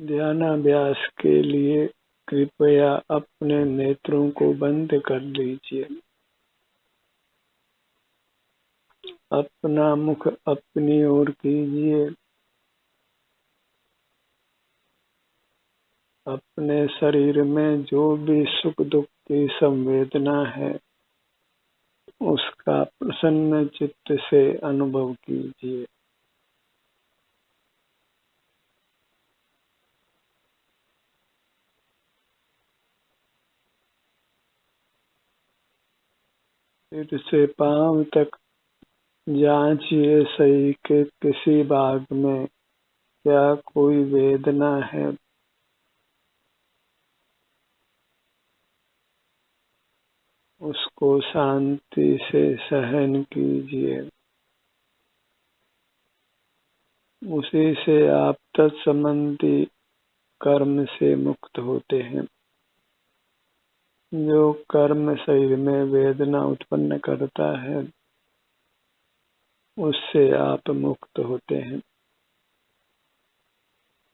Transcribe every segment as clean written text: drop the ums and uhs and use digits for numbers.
ध्यानाभ्यास के लिए कृपया अपने नेत्रों को बंद कर लीजिए। अपना मुख अपनी ओर कीजिए। अपने शरीर में जो भी सुख दुख की संवेदना है उसका प्रसन्न चित्त से अनुभव कीजिए। सिर से पांव तक जांचिए शरीर के किसी भाग में क्या कोई वेदना है। उसको शांति से सहन कीजिए। उसी से आप तत्संबंधी कर्म से मुक्त होते हैं। जो कर्म शरीर में वेदना उत्पन्न करता है उससे आप मुक्त होते हैं।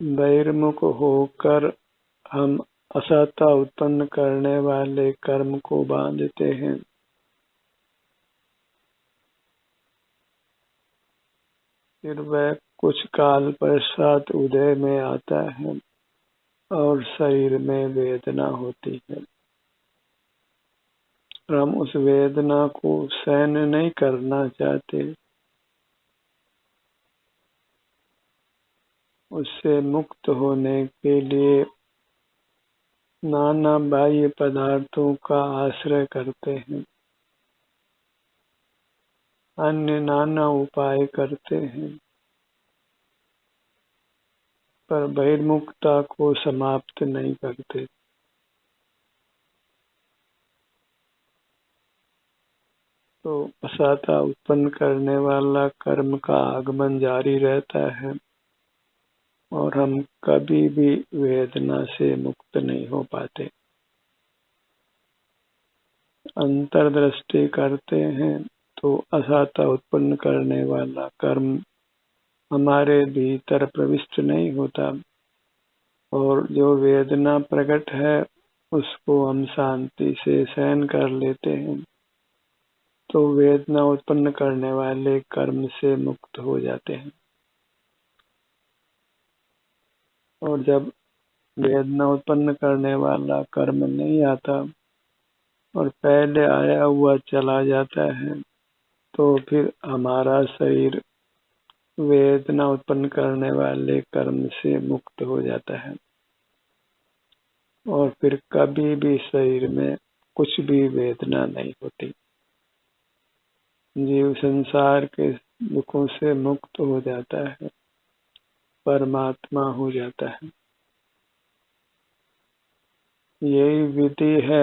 बहिर्मुख होकर हम असहता उत्पन्न करने वाले कर्म को बांधते हैं। फिर वह कुछ काल पश्चात उदय में आता है और शरीर में वेदना होती है। हम उस वेदना को सहन नहीं करना चाहते। उससे मुक्त होने के लिए नाना बाह्य पदार्थों का आश्रय करते हैं। अन्य नाना उपाय करते हैं पर बहिर्मुखता को समाप्त नहीं करते। तो असहता उत्पन्न करने वाला कर्म का आगमन जारी रहता है और हम कभी भी वेदना से मुक्त नहीं हो पाते। अंतर्दृष्टि करते हैं तो असहता उत्पन्न करने वाला कर्म हमारे भीतर प्रविष्ट नहीं होता और जो वेदना प्रकट है उसको हम शांति से सहन कर लेते हैं तो वेदना उत्पन्न करने वाले कर्म से मुक्त हो जाते हैं। और जब वेदना उत्पन्न करने वाला कर्म नहीं आता और पहले आया हुआ चला जाता है तो फिर हमारा शरीर वेदना उत्पन्न करने वाले कर्म से मुक्त हो जाता है और फिर कभी भी शरीर में कुछ भी वेदना नहीं होती। जीव संसार के दुखों से मुक्त हो जाता है, परमात्मा हो जाता है। यही विधि है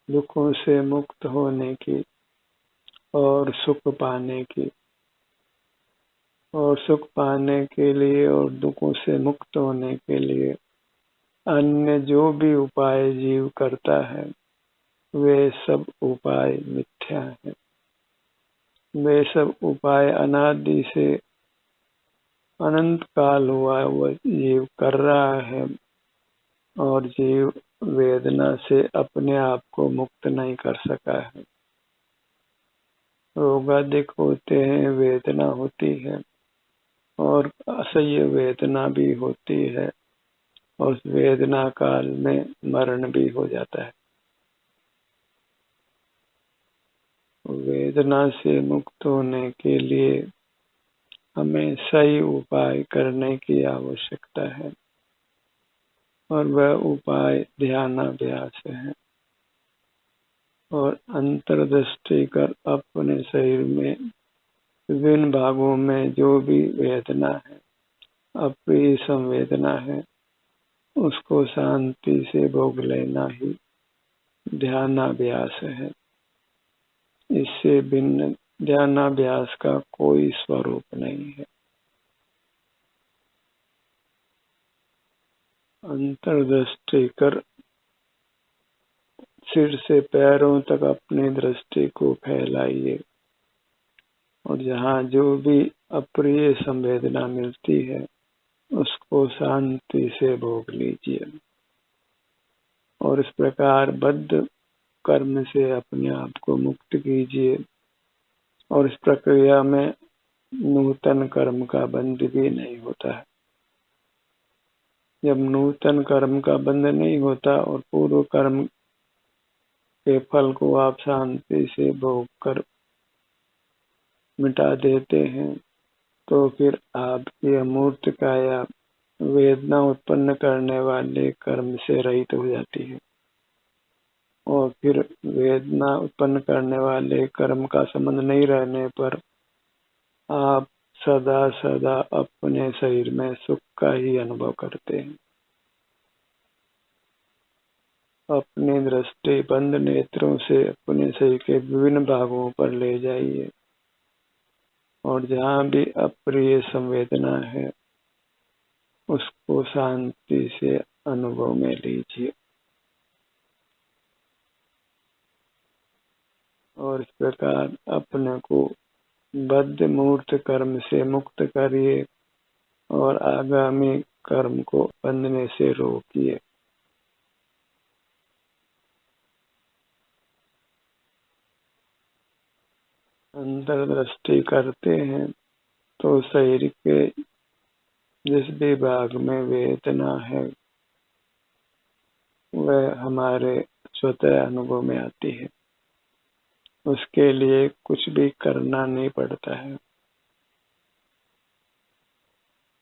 दुखों से मुक्त होने की और सुख पाने की। और सुख पाने के लिए और दुखों से मुक्त होने के लिए अन्य जो भी उपाय जीव करता है वे सब उपाय मिथ्या है। वे सब उपाय अनादि से अनंत काल हुआ वह जीव कर रहा है और जीव वेदना से अपने आप को मुक्त नहीं कर सका है। रोगादिक होते हैं, वेदना होती है और असह्य वेदना भी होती है और उस वेदना काल में मरण भी हो जाता है। वेदना से मुक्त होने के लिए हमें सही उपाय करने की आवश्यकता है और वह उपाय ध्यानाभ्यास है। और अंतर्दृष्टि कर अपने शरीर में विभिन्न भागों में जो भी वेदना है, अप्रिय संवेदना है, उसको शांति से भोग लेना ही ध्यानाभ्यास है। इससे भिन्न ध्यानाभ्यास का कोई स्वरूप नहीं है। अंतर्दृष्टि कर सिर से पैरों तक अपनी दृष्टि को फैलाइए और जहाँ जो भी अप्रिय संवेदना मिलती है उसको शांति से भोग लीजिए और इस प्रकार बद्ध कर्म से अपने आप को मुक्त कीजिए। और इस प्रक्रिया में नूतन कर्म का बंध भी नहीं होता है। जब नूतन कर्म का बंध नहीं होता और पूर्व कर्म के फल को आप शांति से भोग कर मिटा देते हैं तो फिर आपकी अमूर्त काया वेदना उत्पन्न करने वाले कर्म से रहित हो जाती है और फिर वेदना उत्पन्न करने वाले कर्म का संबंध नहीं रहने पर आप सदा सदा अपने शरीर में सुख का ही अनुभव करते हैं। अपनी दृष्टि बंद नेत्रों से अपने शरीर के विभिन्न भागों पर ले जाइए और जहाँ भी अप्रिय संवेदना है उसको शांति से अनुभव में लीजिए और इस प्रकार अपने को बद्ध मूर्त कर्म से मुक्त करिए और आगामी कर्म को बंधने से रोकिए। अंतर्दृष्टि करते हैं तो शरीर के जिस भी भाग में वेदना है वह हमारे स्वतः अनुभव में आती है। उसके लिए कुछ भी करना नहीं पड़ता है,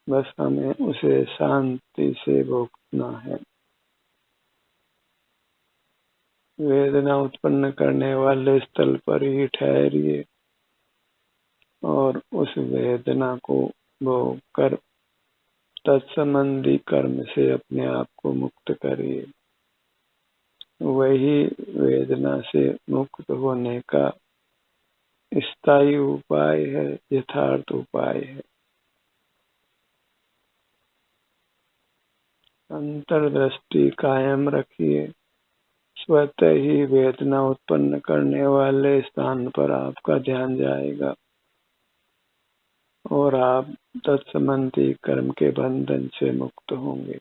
बस हमें उसे शांति से भोगना है। वेदना उत्पन्न करने वाले स्थल पर ही ठहरिए और उस वेदना को भोग कर तत्संबंधी कर्म से अपने आप को मुक्त करिए। वही वेदना से मुक्त होने का स्थायी उपाय है, यथार्थ उपाय है। अंतर्दृष्टि कायम रखिए, स्वतः ही वेदना उत्पन्न करने वाले स्थान पर आपका ध्यान जाएगा और आप तत्संबंधी कर्म के बंधन से मुक्त होंगे।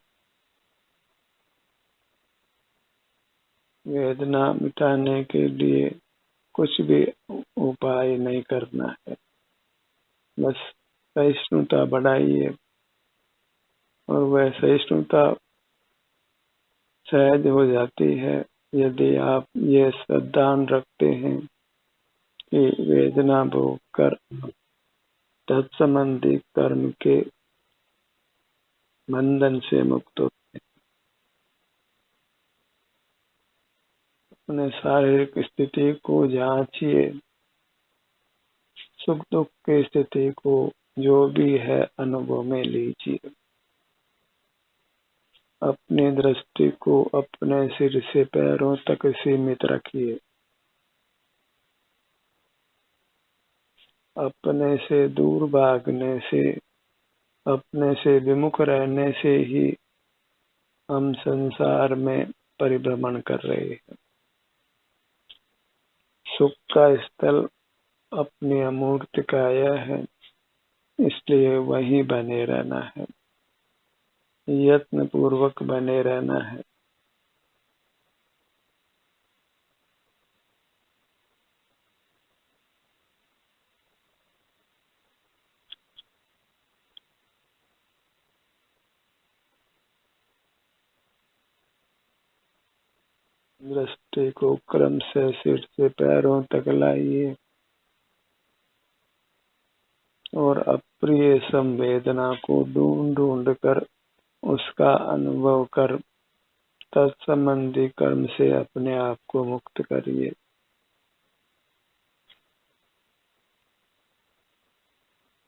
वेदना मिटाने के लिए कुछ भी उपाय नहीं करना है, बस सहिष्णुता बढ़ाइए और वह सहिष्णुता सहज हो जाती है यदि आप ये श्रद्धान रखते हैं कि वेदना भोग कर तत्संबंधी कर्म के बंधन से मुक्त हो। अपने शारीरिक स्थिति को जांचिए, सुख दुख की स्थिति को जो भी है अनुभव में लीजिए। अपनी दृष्टि को अपने सिर से पैरों तक सीमित रखिए। अपने से दूर भागने से, अपने से विमुख रहने से ही हम संसार में परिभ्रमण कर रहे हैं। सुख का स्थल अपनी अमूर्त काया है, इसलिए वहीं बने रहना है, यत्न पूर्वक बने रहना है। दृष्टि को क्रम से सिर से पैरों तक लाइए और अप्रिय संवेदना को ढूंढ ढूंढ कर उसका अनुभव कर तत्संबंधी कर्म से अपने आप को मुक्त करिए।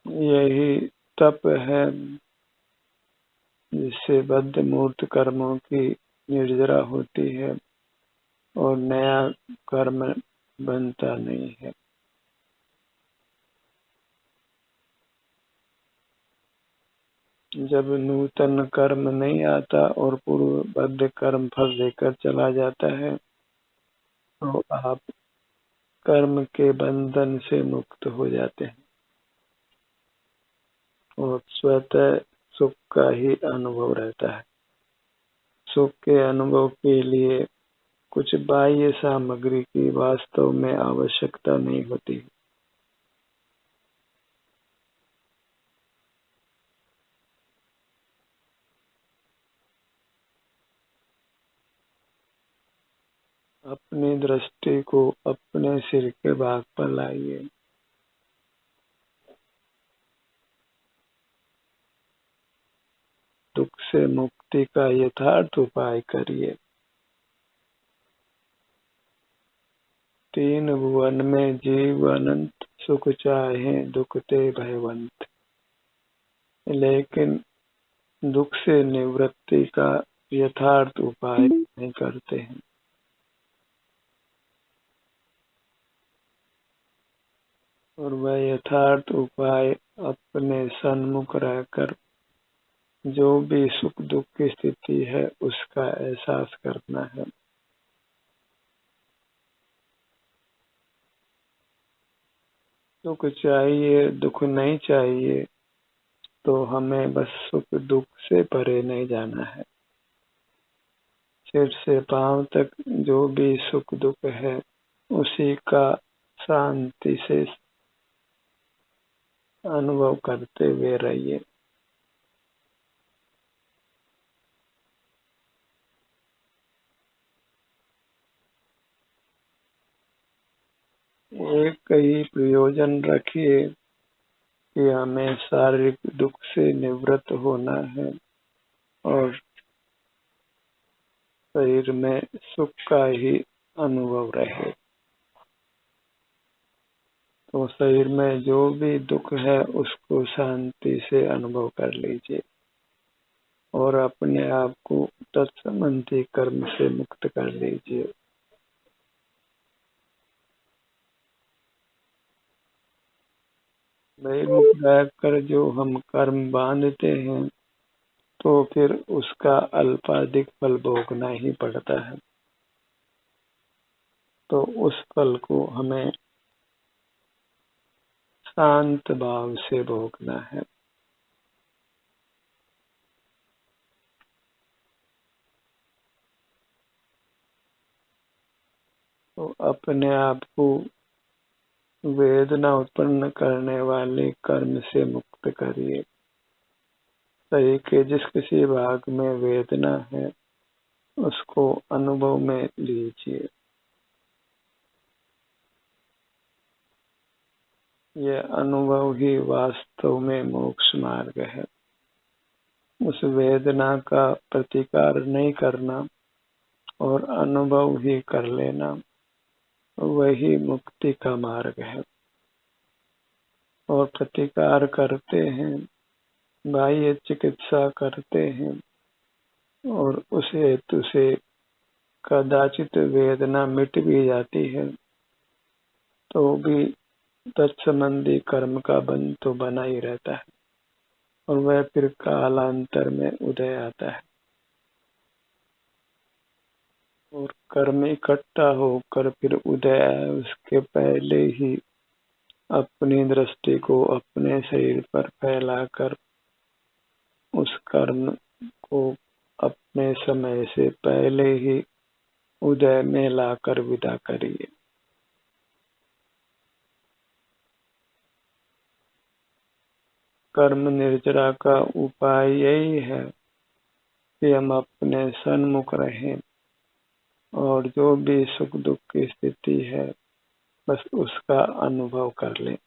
यही तप है जिससे बद्ध मूर्त कर्मों की निर्जरा होती है और नया कर्म बनता नहीं है। जब नूतन कर्म नहीं आता और पूर्व बद्ध कर्म फल देकर चला जाता है तो आप कर्म के बंधन से मुक्त हो जाते हैं और स्वतः सुख का ही अनुभव रहता है। सुख के अनुभव के लिए कुछ बाह्य सामग्री की वास्तव में आवश्यकता नहीं होती। अपनी दृष्टि को अपने सिर के भाग पर लाइए। दुख से मुक्ति का यथार्थ उपाय करिए। तीन भुवन में जीव अनंत सुख चाहे दुख ते भयवंत, लेकिन दुख से निवृत्ति का यथार्थ उपाय नहीं करते हैं। और वह यथार्थ उपाय अपने सन्मुख रहकर जो भी सुख दुख की स्थिति है उसका एहसास करना है। सुख चाहिए दुख नहीं चाहिए, तो हमें बस सुख दुख से परे नहीं जाना है। सिर से पांव तक जो भी सुख दुख है उसी का शांति से अनुभव करते हुए रहिए। एक ही प्रयोजन रखिए कि हमें शारीरिक दुख से निवृत्त होना है और शरीर में सुख का ही अनुभव रहे। तो शरीर में जो भी दुख है उसको शांति से अनुभव कर लीजिए और अपने आप को तत्संबंधी कर्म से मुक्त कर लीजिए। बहिर्मुख रहकर जो हम कर्म बांधते हैं तो फिर उसका अल्पाधिक फल भोगना ही पड़ता है। तो उस फल को हमें शांत भाव से भोगना है। तो अपने आप को वेदना उत्पन्न करने वाले कर्म से मुक्त करिए। शरीर के जिस किसी भाग में वेदना है उसको अनुभव में लीजिए। यह अनुभव ही वास्तव में मोक्ष मार्ग है। उस वेदना का प्रतिकार नहीं करना और अनुभव ही कर लेना वही मुक्ति का मार्ग है। और प्रतिकार करते हैं, बाह्य चिकित्सा करते हैं और उस हेतु से कदाचित वेदना मिट भी जाती है तो भी तत्संबंधी कर्म का बंध तो बना ही रहता है और वह फिर कालांतर में उदय आता है। और कर्म इकट्ठा होकर फिर उदय आए उसके पहले ही अपनी दृष्टि को अपने शरीर पर फैलाकर उस कर्म को अपने समय से पहले ही उदय में लाकर विदा करिए। कर्म निर्जरा का उपाय यही है कि हम अपने सन्मुख रहें और जो भी सुख दुख की स्थिति है बस उसका अनुभव कर लें,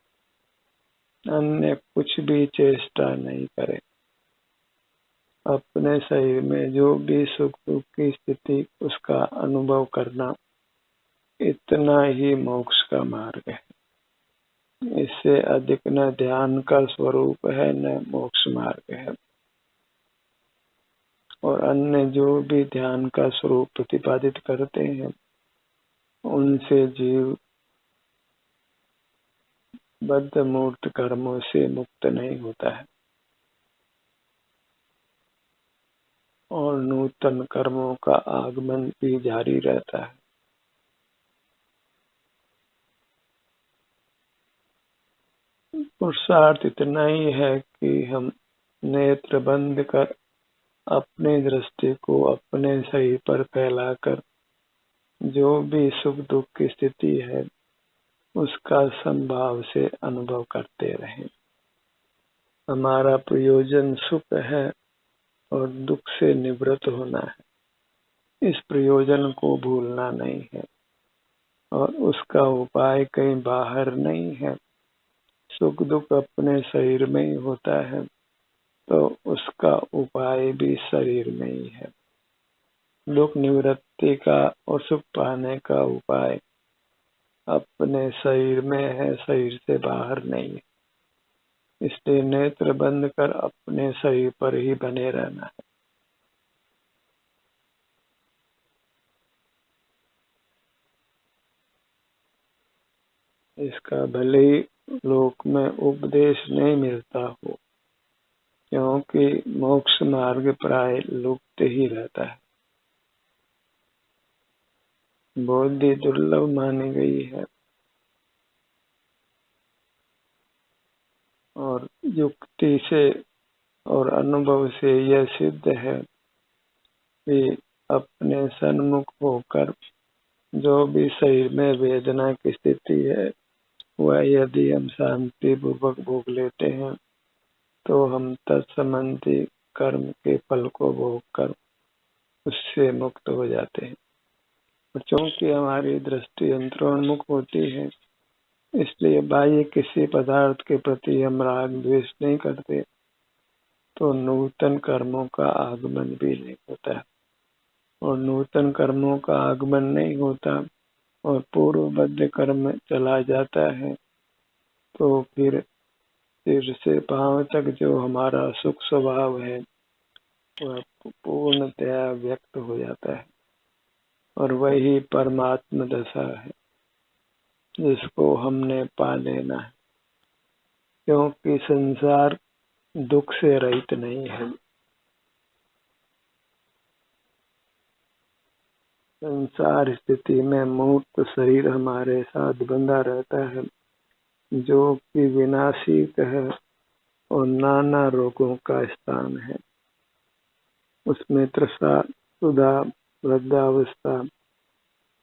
अन्य कुछ भी चेष्टा नहीं करें। अपने शरीर में जो भी सुख दुख की स्थिति उसका अनुभव करना इतना ही मोक्ष का मार्ग है। इससे अधिक न ध्यान का स्वरूप है न मोक्ष मार्ग है। और अन्य जो भी ध्यान का स्वरूप प्रतिपादित करते हैं उनसे जीव बद्ध मूर्त कर्मों से मुक्त नहीं होता है और नूतन कर्मों का आगमन भी जारी रहता है। पुरुषार्थ इतना ही है कि हम नेत्र बंद कर अपनी दृष्टि को अपने शरीर पर फैलाकर जो भी सुख दुख की स्थिति है उसका समभाव से अनुभव करते रहें। हमारा प्रयोजन सुख है और दुख से निवृत्त होना है। इस प्रयोजन को भूलना नहीं है और उसका उपाय कहीं बाहर नहीं है। सुख दुख अपने शरीर में ही होता है तो उसका उपाय भी शरीर में ही है। दुख निवृत्ति का और सुख पाने का उपाय अपने शरीर में है, शरीर से बाहर नहीं है। इसलिए नेत्र बंद कर अपने शरीर पर ही बने रहना है। इसका भले ही लोक में उपदेश नहीं मिलता हो, क्योंकि मोक्ष मार्ग प्राय लुप्त ही रहता है। बुद्धि दुर्लभ मानी गई है और युक्ति से और अनुभव से यह सिद्ध है कि अपने सन्मुख होकर जो भी शरीर में वेदना की स्थिति है वह यदि हम शांति पूर्वक भोग लेते हैं तो हम तत्संबंधी कर्म के फल को भोग कर उससे मुक्त हो जाते हैं। क्योंकि हमारी दृष्टि अंतरोन्मुख होती है इसलिए बाह्य किसी पदार्थ के प्रति हम राग द्वेष नहीं करते तो नूतन कर्मों का आगमन भी नहीं होता और नूतन कर्मों का आगमन नहीं होता और पूर्वबद्ध कर्म चला जाता है तो फिर सिर से पांव तक जो हमारा सुख स्वभाव है वह पूर्णतया व्यक्त हो जाता है और वही परमात्म दशा है जिसको हमने पा लेना है। क्योंकि संसार दुख से रहित नहीं है। संसार स्थिति में मूर्त शरीर हमारे साथ बंधा रहता है जो कि विनाशिक है और नाना रोगों का स्थान है। उसमें तृषा सुधा वृद्धावस्था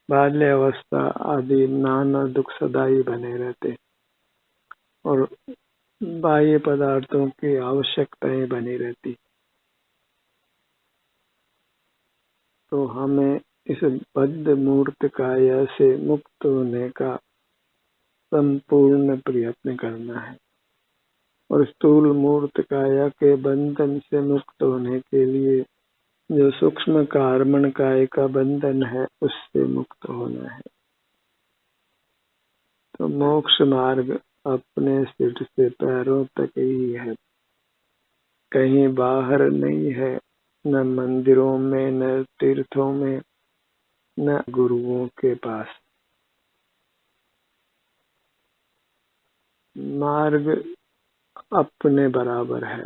बाल्यावस्था आदि नाना दुख सदाई बने रहते और बाह्य पदार्थों की आवश्यकताएं बनी रहती। तो हमें इस बद्ध मूर्त काया से मुक्त होने का संपूर्ण प्रयत्न करना है और स्थूल मूर्त काया के बंधन से मुक्त होने के लिए जो सूक्ष्म कार्बन काय का बंधन है उससे मुक्त होना है। तो मोक्ष मार्ग अपने सिर से पैरों तक ही है, कहीं बाहर नहीं है, न मंदिरों में, न तीर्थों में, न गुरुओं के पास। मार्ग अपने बराबर है,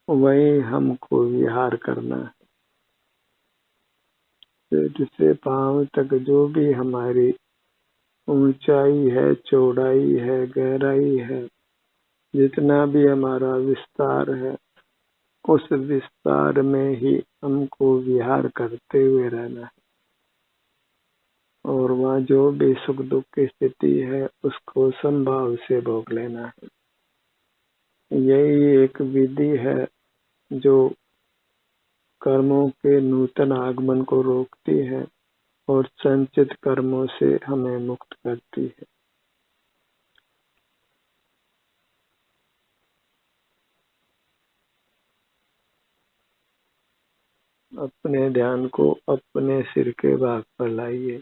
वही हमको विहार करना है। सिर से पांव तक जो भी हमारी ऊंचाई है, चौड़ाई है, गहराई है, जितना भी हमारा विस्तार है उस विस्तार में ही हमको विहार करते हुए रहना है और वहाँ जो भी सुख दुख की स्थिति है उसको संभाव से भोग लेना है। यही एक विधि है जो कर्मों के नूतन आगमन को रोकती है और संचित कर्मों से हमें मुक्त करती है। अपने ध्यान को अपने सिर के भाग पर लाइए।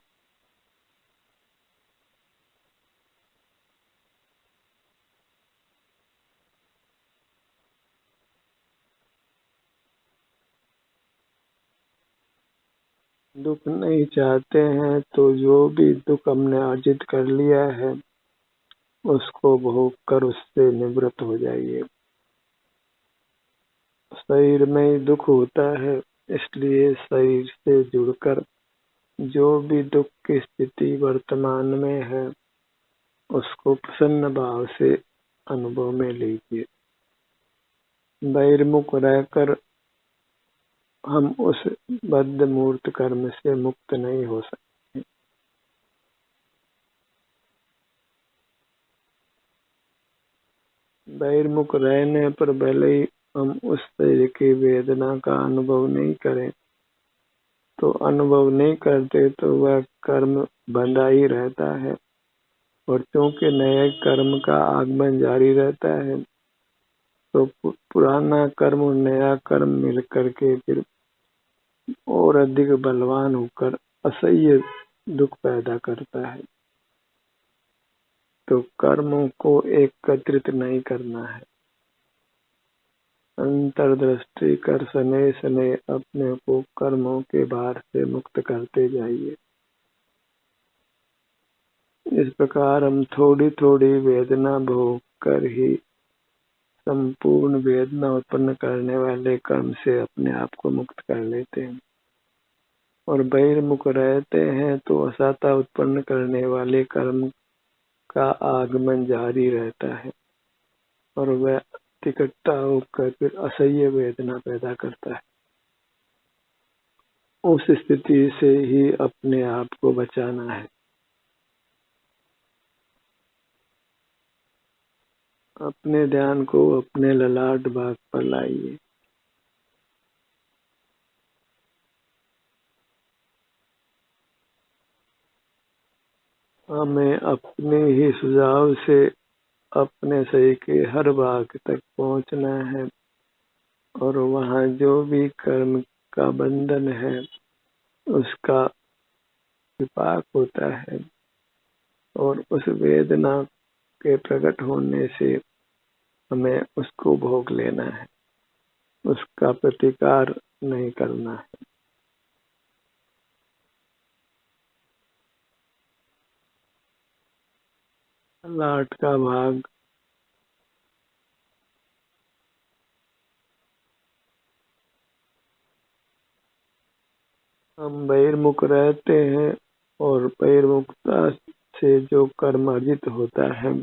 दुख नहीं चाहते हैं तो जो भी दुख हमने अर्जित कर लिया है उसको भोग कर उससे निवृत्त हो जाइए। शरीर में ही दुख होता है इसलिए शरीर से जुड़कर जो भी दुख की स्थिति वर्तमान में है उसको प्रसन्न भाव से अनुभव में लीजिए। बहिर्मुख रहकर हम उस बद्ध मूर्त कर्म से मुक्त नहीं हो सकते। बहिर्मुख रहने पर भले ही हम उस शरीर की वेदना का अनुभव नहीं करें, तो अनुभव नहीं करते तो वह कर्म बंधा ही रहता है, और क्योंकि नए कर्म का आगमन जारी रहता है, तो पुराना कर्म और नया कर्म मिलकर के फिर और अधिक बलवान होकर असह्य दुख पैदा करता है। तो कर्मों को एकत्रित नहीं करना है, अंतर्दृष्टि कर सने सने अपने को कर्मों के भार से मुक्त करते जाइए। इस प्रकार हम थोड़ी थोड़ी वेदना भोग कर ही संपूर्ण वेदना उत्पन्न करने वाले कर्म से अपने आप को मुक्त कर लेते हैं, और बहिर्मुख रहते हैं तो असहता उत्पन्न करने वाले कर्म का आगमन जारी रहता है, और वह इकट्ठा होकर फिर असह्य वेदना पैदा करता है। उस स्थिति से ही अपने आप को बचाना है। अपने ध्यान को अपने ललाट भाग पर लाइए। हमें अपने ही सुझाव से अपने शरीर के हर भाग तक पहुंचना है, और वहाँ जो भी कर्म का बंधन है उसका विपाक होता है, और उस वेदना के प्रकट होने से हमें उसको भोग लेना है, उसका प्रतिकार नहीं करना है। लाट का भाग हम बहिर्मुख रहते हैं, और बहिर्मुखता से जो कर्म अर्जित होता है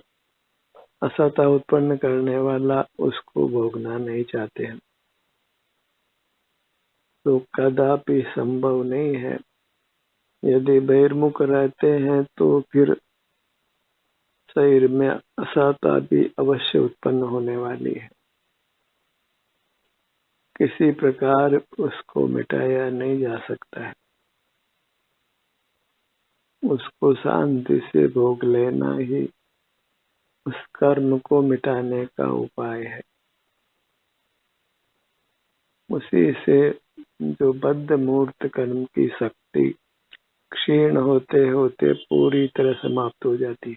असहता उत्पन्न करने वाला, उसको भोगना नहीं चाहते हैं, तो कदापि संभव नहीं है। यदि बहिर्मुख रहते हैं तो फिर शरीर में असहता भी अवश्य उत्पन्न होने वाली है, किसी प्रकार उसको मिटाया नहीं जा सकता है, उसको शांति से भोग लेना ही उस कर्म को मिटाने का उपाय है। उसी से जो बद्ध मूर्त कर्म की शक्ति क्षीण होते होते पूरी तरह समाप्त हो जाती है।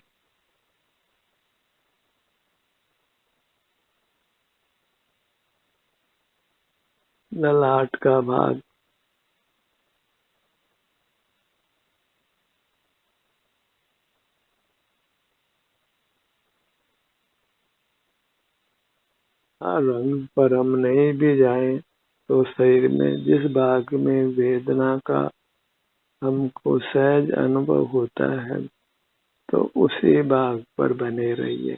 ललाट का भाग रंग पर हम नहीं भी जाएं, तो शरीर में जिस भाग में वेदना का हमको सहज अनुभव होता है, तो उसी भाग पर बने रहिए।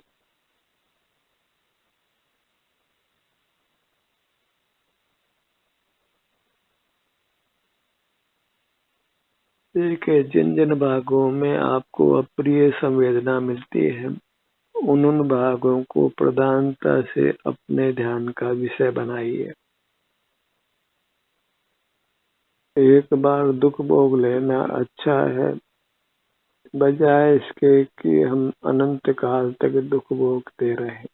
शरीर के जिन जिन भागों में आपको अप्रिय संवेदना मिलती है, उन भागों को प्रधानता से अपने ध्यान का विषय बनाइए। एक बार दुख भोग लेना अच्छा है, बजाय इसके कि हम अनंत काल तक दुख भोगते रहें।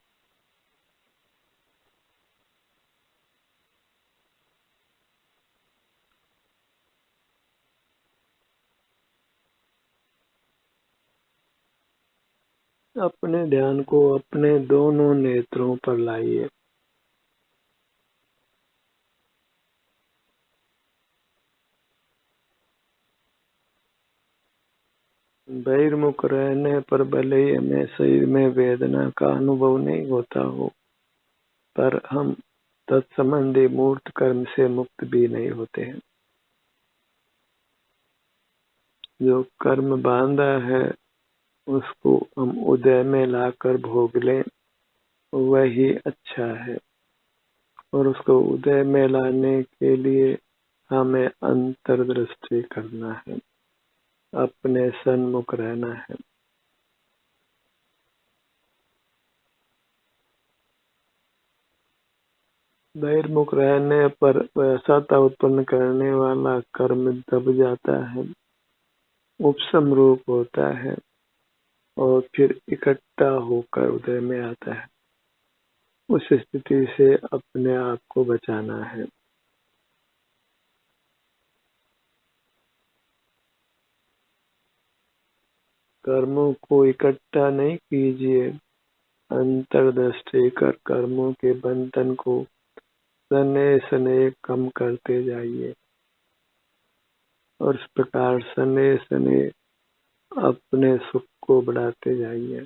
अपने ध्यान को अपने दोनों नेत्रों पर लाइए। बहिर्मुख रहने पर भले ही हमें शरीर में वेदना का अनुभव नहीं होता हो, पर हम तत्संबंधी मूर्त कर्म से मुक्त भी नहीं होते हैं। जो कर्म बांधा है उसको हम उदय में लाकर भोग लें, वही अच्छा है। और उसको उदय में लाने के लिए हमें अंतर्दृष्टि करना है, अपने सन्मुख रहना है। बहिर्मुख रहने पर वैसा उत्पन्न करने वाला कर्म दब जाता है, उपशम रूप होता है और फिर इकट्ठा होकर उदय में आता है। उस स्थिति से अपने आप को बचाना है। कर्मों को इकट्ठा नहीं कीजिए, अंतर्दृष्टि कर कर्मों के बंधन को सने सने कम करते जाइए और इस प्रकार सने सने अपने सुख को बढ़ाते जाइए।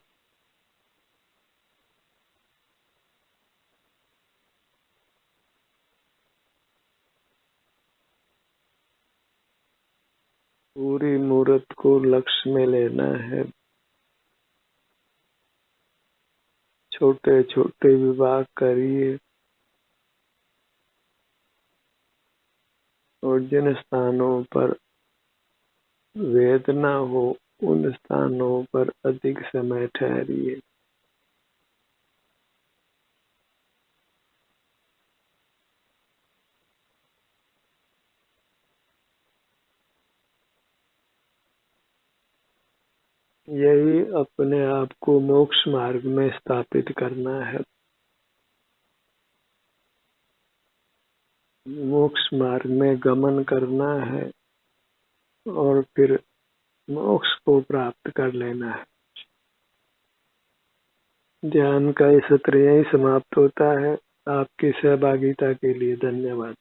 पूरी मूर्त को लक्ष्य में लेना है। छोटे छोटे विभाग करिए और जिन स्थानों पर वेदना हो उन स्थानों पर अधिक समय ठहरिए। यही अपने आप को मोक्ष मार्ग में स्थापित करना है। मोक्ष मार्ग में गमन करना है और फिर मोक्ष को प्राप्त कर लेना है। ध्यान का ये सत्र यही समाप्त होता है। आपकी सहभागिता के लिए धन्यवाद।